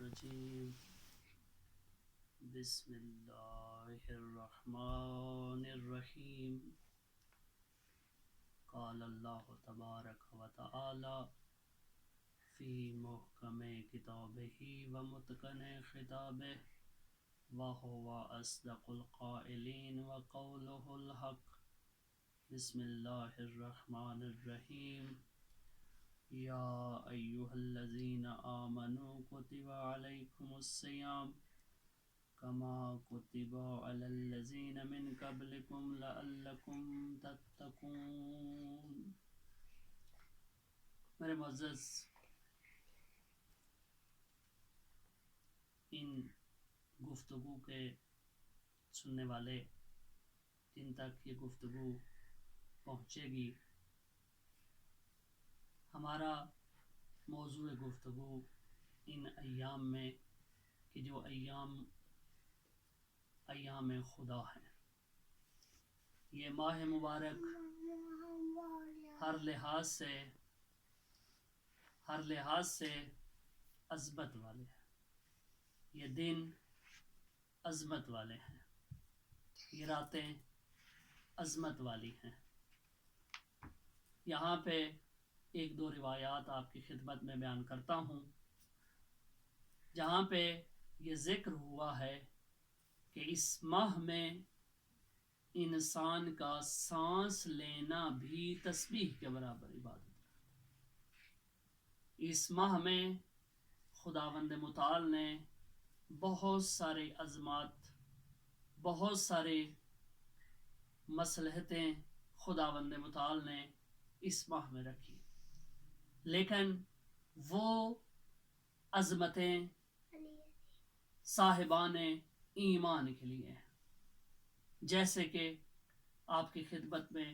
الرجيم بسم الله الرحمن الرحيم قال الله تبارك وتعالى في محكم كتابه ومتقن خطابه وهو أصدق القائلين وقوله الحق بسم الله الرحمن الرحيم يا أيها الذين آمنوا كتب عليكم الصيام كما كتب على الذين من قبلكم لعلكم تتقون۔ میرے معزز ان گفتگو کے سننے والے جن تک یہ گفتگو پہنچے گی، ہمارا موضوع گفتگو ان ایام میں کہ جو ایام خدا ہیں، یہ ماہ مبارک ہر لحاظ سے عظمت والے ہیں، یہ دن عظمت والے ہیں، یہ راتیں عظمت والی ہیں۔ یہاں پہ ایک دو روایات آپ کی خدمت میں بیان کرتا ہوں، جہاں پہ یہ ذکر ہوا ہے کہ اس ماہ میں انسان کا سانس لینا بھی تسبیح کے برابر عبادت ہے۔ اس ماہ میں خداوند متعال نے بہت سارے عظمات، بہت سارے مصلحتیں خداوند متعال نے اس ماہ میں رکھی، لیکن وہ عظمتیں صاحبان ایمان کے لیے ہیں، جیسے کہ آپ کی خدمت میں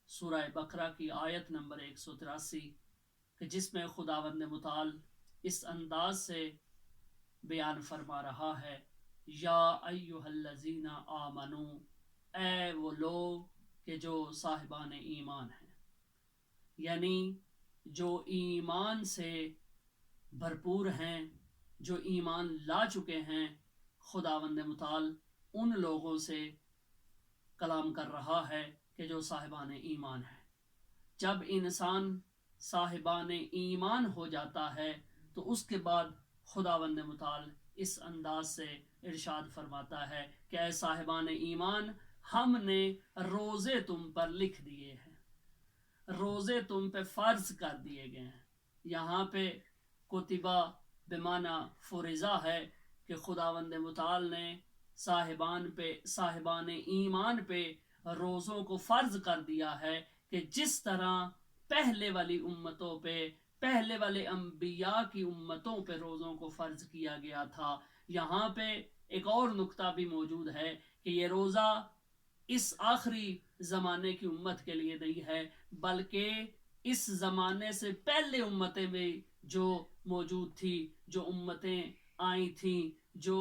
سورہ بقرہ کی آیت نمبر 183 کہ جس میں خداوند متعال اس انداز سے بیان فرما رہا ہے، یا ایھا الذین آمنو، اے وہ لوگ کہ جو صاحبان ایمان ہیں، یعنی جو ایمان سے بھرپور ہیں، جو ایمان لا چکے ہیں۔ خداوند متعال ان لوگوں سے کلام کر رہا ہے کہ جو صاحبان ایمان ہیں۔ جب انسان صاحبان ایمان ہو جاتا ہے تو اس کے بعد خداوند متعال اس انداز سے ارشاد فرماتا ہے کہ اے صاحبان ایمان، ہم نے روزے تم پر لکھ دیے ہیں، روزے تم پہ فرض کر دیے گئے ہیں۔ یہاں پہ کتبہ بمعنی فرضہ ہے کہ خداوند متعال نے صاحبان ایمان پہ روزوں کو فرض کر دیا ہے کہ جس طرح پہلے والی امتوں پہ، پہلے والے انبیاء کی امتوں پہ روزوں کو فرض کیا گیا تھا۔ یہاں پہ ایک اور نکتہ بھی موجود ہے کہ یہ روزہ اس آخری زمانے کی امت کے لیے نہیں ہے، بلکہ اس زمانے سے پہلے امتیں میں جو موجود تھی، جو امتیں آئی تھیں، جو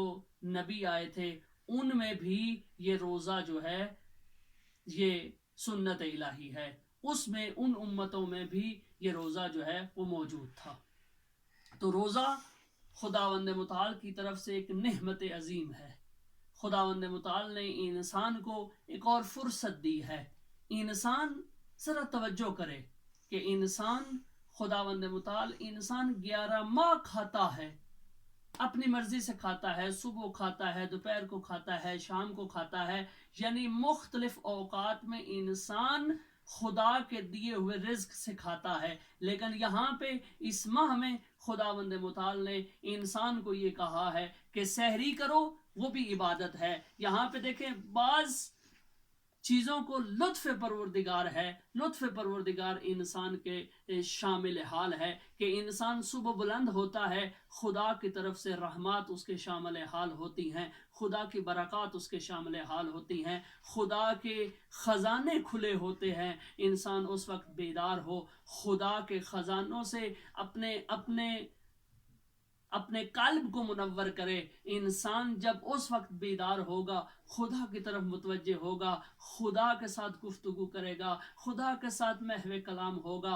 نبی آئے تھے، ان میں بھی یہ روزہ جو ہے یہ سنت الہی ہے، اس میں ان امتوں میں بھی یہ روزہ جو ہے وہ موجود تھا۔ تو روزہ خداوند متعال کی طرف سے ایک نعمت عظیم ہے۔ خداوند متعال نے انسان کو ایک اور فرصت دی ہے۔ انسان ذرا توجہ کرے کہ خداوند متعال انسان 11 ماہ کھاتا ہے، اپنی مرضی سے کھاتا ہے، صبح کھاتا ہے، دوپہر کو کھاتا ہے، شام کو کھاتا ہے، یعنی مختلف اوقات میں انسان خدا کے دیے ہوئے رزق سے کھاتا ہے۔ لیکن یہاں پہ اس ماہ میں خداوند متعال نے انسان کو یہ کہا ہے کہ سحری کرو، وہ بھی عبادت ہے۔ یہاں پہ دیکھیں بعض چیزوں کو لطف پروردگار انسان کے شامل حال ہے کہ انسان صبح بلند ہوتا ہے، خدا کی طرف سے رحمات اس کے شامل حال ہوتی ہیں، خدا کی برکات اس کے شامل حال ہوتی ہیں، خدا کے خزانے کھلے ہوتے ہیں۔ انسان اس وقت بیدار ہو، خدا کے خزانوں سے اپنے قلب کو منور کرے۔ انسان جب اس وقت بیدار ہوگا، خدا کی طرف متوجہ ہوگا، خدا کے ساتھ گفتگو کرے گا، خدا کے ساتھ محو کلام ہوگا،